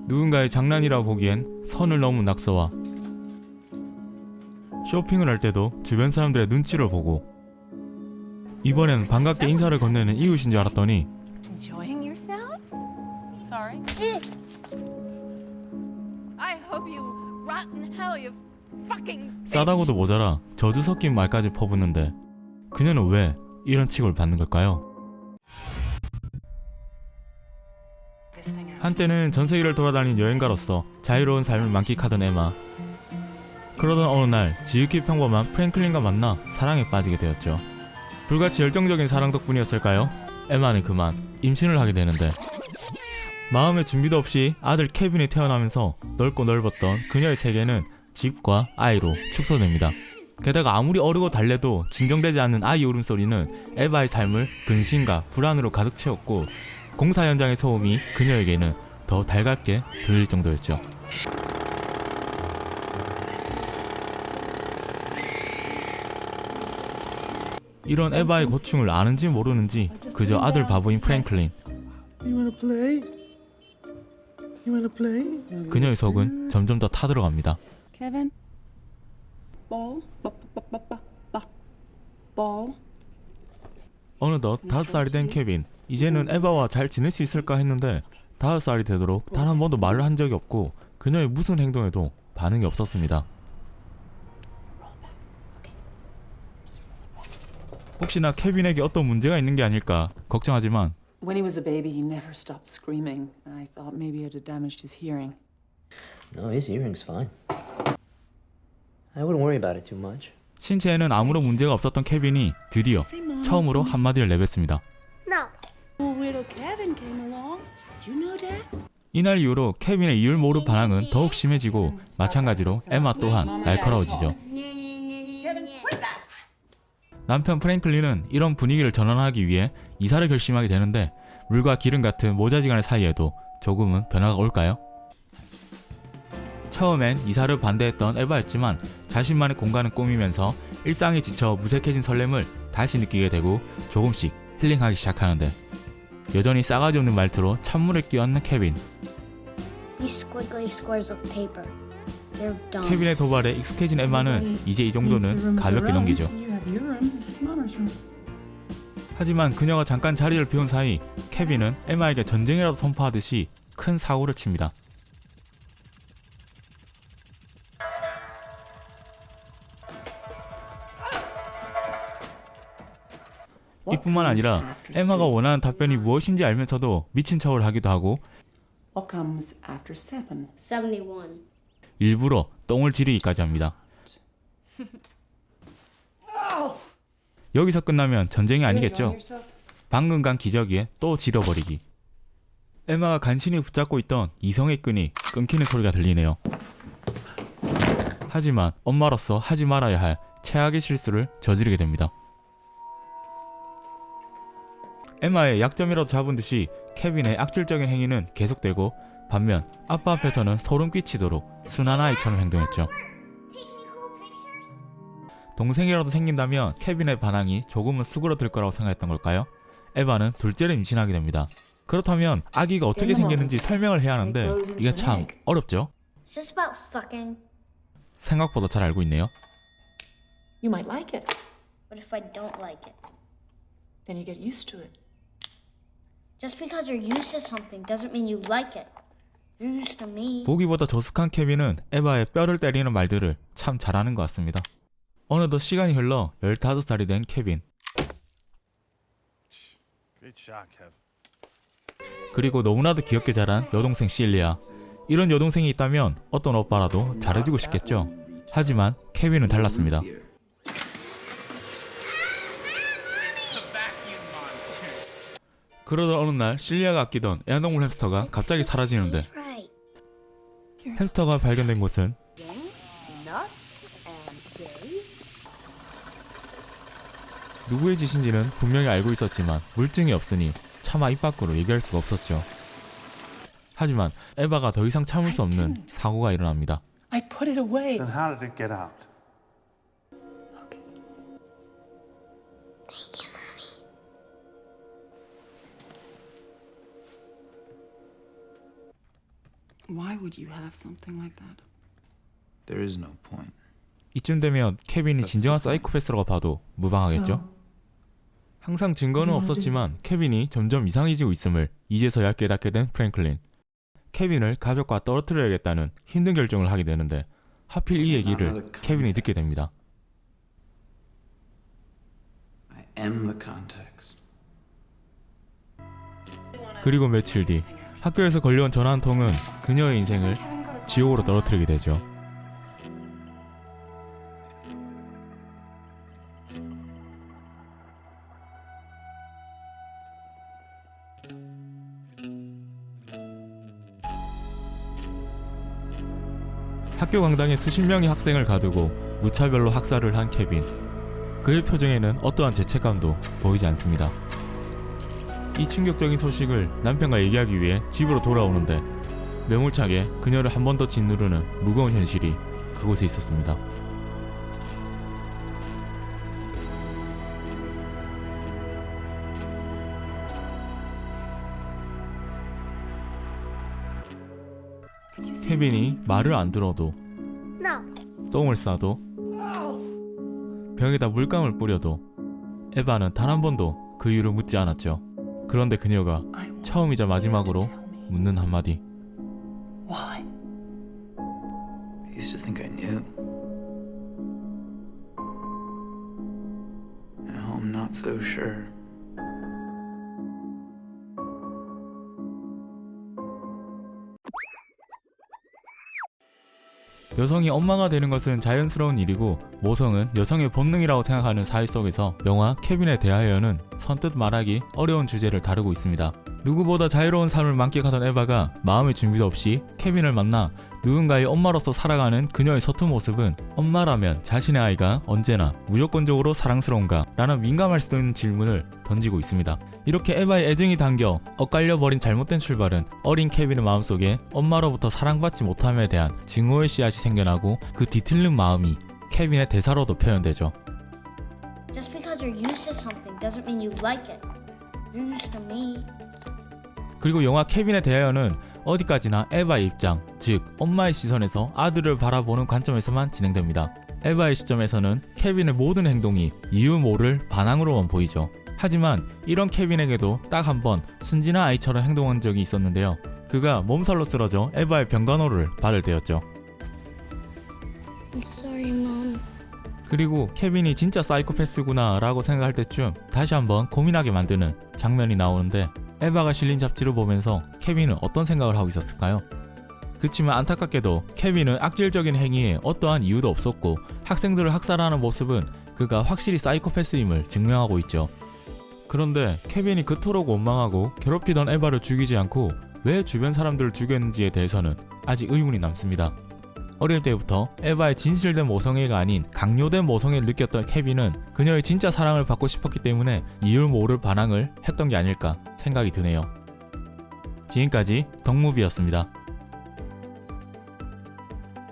누군가의 장난이라 보기엔 선을 넘은 낙서와 쇼핑을 할 때도 주변 사람들의 눈치를 보고 이번엔 반갑게 인사를 건네는 이웃인 줄 알았더니 Enjoying yourself? Sorry. I hope you rotten hell, you fucking bitch. 싸다고도 모자라 저주 섞인 말까지 퍼붓는데 그녀는 왜 이런 취급을 받는 걸까요? 한때는 전세계를 돌아다닌 여행가로서 자유로운 삶을 만끽하던 에마. 그러던 어느 날 지극히 평범한 프랭클린과 만나 사랑에 빠지게 되었죠. 불같이 열정적인 사랑 덕분이었을까요? 에마는 그만 임신을 하게 되는데 마음의 준비도 없이 아들 케빈이 태어나면서 넓고 넓었던 그녀의 세계는 집과 아이로 축소됩니다. 게다가 아무리 어르고 달래도 진정되지 않는 아이 울음소리는 에바의 삶을 근심과 불안으로 가득 채웠고 공사 현장의 소음이 그녀에게는 더 달갑게 들릴 정도였죠. 이런 에바의 고충을 아는지 모르는지 그저 아들 바보인 프랭클린. 그녀의 속은 점점 더 타들어갑니다. Kevin? Ball? Ball? 어느덧 5살이 된 케빈. 이제는 에바와 잘 지낼 수 있을까 했는데 5살이 되도록 단 한 번도 말을 한 적이 없고 그녀의 무슨 행동에도 반응이 없었습니다. 혹시나 케빈에게 어떤 문제가 있는 게 아닐까 걱정하지만 When he was a baby, he never stopped screaming. I thought maybe it had damaged his hearing. No, his hearing's fine. I wouldn't worry about it too much. 신체에는 아무런 문제가 없었던 케빈이 드디어 처음으로 한마디를 내뱉습니다. Well, little Kevin came along. You know that? 이날 이후로 케빈의 이를 모를 반항은 더욱 심해지고 마찬가지로 에마 또한 날카로워지죠. 남편 프랭클린은 이런 분위기를 전환하기 위해 이사를 결심하게 되는데 물과 기름 같은 모자지간의 사이에도 조금은 변화가 올까요? 처음엔 이사를 반대했던 에바였지만 자신만의 공간을 꾸미면서 일상에 지쳐 무색해진 설렘을 다시 느끼게 되고 조금씩 힐링하기 시작하는데 여전히 싸가지 없는 말투로 찬물을 끼얹는 케빈. These squiggly squares of paper. They're dumb. 케빈의 도발에 익숙해진 에마는 이제 이 정도는 가볍게 넘기죠. 하지만 그녀가 잠깐 자리를 비운 사이 케빈은 에마에게 전쟁이라도 선포하듯이 큰 사고를 칩니다. 이뿐만 아니라 에마가 원하는 답변이 무엇인지 알면서도 미친 척을 하기도 하고 What comes after 7? 71. 일부러 똥을 지르기까지 합니다. 여기서 끝나면 전쟁이 아니겠죠? 방금 간 기저귀에 또 지려버리기. 에마가 간신히 붙잡고 있던 이성의 끈이 끊기는 소리가 들리네요. 하지만 엄마로서 하지 말아야 할 최악의 실수를 저지르게 됩니다. 에마의 약점이라도 잡은 듯이 케빈의 악질적인 행위는 계속되고 반면 아빠 앞에서는 소름 끼치도록 순한 아이처럼 행동했죠. 동생이라도 생긴다면 케빈의 반항이 조금은 수그러들 거라고 생각했던 걸까요? 에바는 둘째를 임신하게 됩니다. 그렇다면 아기가 어떻게 생겼는지 설명을 해야 하는데 이게 참 어렵죠? It's just about fucking. 생각보다 잘 알고 있네요. You might like it. What if I don't like it? Then you get used to it. Just because you're used to something doesn't mean you like it. You're used to me. 보기보다 조숙한 케빈은 에바의 뼈를 때리는 말들을 참 잘하는 것 같습니다. 어느덧 시간이 흘러 15살이 된 케빈. 그리고 너무나도 귀엽게 자란 여동생 실리아. 이런 여동생이 있다면 어떤 오빠라도 잘해주고 싶겠죠. 하지만 케빈은 달랐습니다. 그러던 어느 날 실리아가 아끼던 애완동물 햄스터가 갑자기 사라지는데 He's right. 햄스터가 발견된 곳은 누구의 짓인지는 분명히 알고 있었지만 물증이 없으니 차마 입 밖으로 얘기할 수가 없었죠. 하지만 에바가 더 이상 참을 수 없는 사고가 일어납니다. I put it away. Then how did it get out? Why would you have something like that? There is no point. 이쯤 되면 케빈이 진정한 사이코패스라고 봐도 무방하겠죠? 항상 증거는 없었지만 케빈이 점점 이상해지고 있음을 이제서야 깨닫게 된 프랭클린. 케빈을 가족과 떨어뜨려야겠다는 힘든 결정을 하게 되는데 하필 이 얘기를 케빈이 듣게 됩니다. I am the context. 그리고 며칠 뒤 학교에서 걸려온 전화 한 통은 그녀의 인생을 지옥으로 떨어뜨리게 되죠. 학교 강당에 수십 명의 학생을 가두고 무차별로 학살을 한 케빈. 그의 표정에는 어떠한 죄책감도 보이지 않습니다. 이 충격적인 소식을 남편과 얘기하기 위해 집으로 돌아오는데 매몰차게 그녀를 한 번 더 짓누르는 무거운 현실이 그곳에 있었습니다. 케빈이 말을 안 들어도 No. 똥을 싸도 벽에다 물감을 뿌려도 에바는 단 한 번도 그 이유를 묻지 않았죠. 그런데 그녀가 I want 처음이자 마지막으로 you to tell me 묻는 한마디. why. I used to think I knew. Now I'm not so sure. 여성이 엄마가 되는 것은 자연스러운 일이고 모성은 여성의 본능이라고 생각하는 사회 속에서 영화 케빈에 대하여는 선뜻 말하기 어려운 주제를 다루고 있습니다. 누구보다 자유로운 삶을 만끽하던 에바가 마음의 준비도 없이 케빈을 만나 누군가의 엄마로서 살아가는 그녀의 서툰 모습은 엄마라면 자신의 아이가 언제나 무조건적으로 사랑스러운가? 라는 민감할 수도 있는 질문을 던지고 있습니다. 이렇게 에바의 애정이 담겨 엇갈려버린 잘못된 출발은 어린 케빈의 마음속에 엄마로부터 사랑받지 못함에 대한 증오의 씨앗이 생겨나고 그 뒤틀린 마음이 케빈의 대사로도 표현되죠. Just because you're used to something doesn't mean you like it. You're used to me. 그리고 영화 케빈에 대하여는 어디까지나 에바의 입장, 즉 엄마의 시선에서 아들을 바라보는 관점에서만 진행됩니다. 에바의 시점에서는 케빈의 모든 행동이 이유 모를 반항으로만 보이죠. 하지만 이런 케빈에게도 딱 한 번 순진한 아이처럼 행동한 적이 있었는데요. 그가 몸살로 쓰러져 에바의 병간호를 받을 때였죠. I'm sorry, Mom. 그리고 케빈이 진짜 사이코패스구나 라고 생각할 때쯤 다시 한번 고민하게 만드는 장면이 나오는데 에바가 실린 잡지를 보면서 케빈은 어떤 생각을 하고 있었을까요? 그치만 안타깝게도 케빈은 악질적인 행위에 어떠한 이유도 없었고 학생들을 학살하는 모습은 그가 확실히 사이코패스임을 증명하고 있죠. 그런데 케빈이 그토록 원망하고 괴롭히던 에바를 죽이지 않고 왜 주변 사람들을 죽였는지에 대해서는 아직 의문이 남습니다. 어릴 때부터 에바의 진실된 모성애가 아닌 강요된 모성애를 느꼈던 케빈은 그녀의 진짜 사랑을 받고 싶었기 때문에 이유 모를 반항을 했던 게 아닐까 생각이 드네요. 지금까지 덕무비였습니다.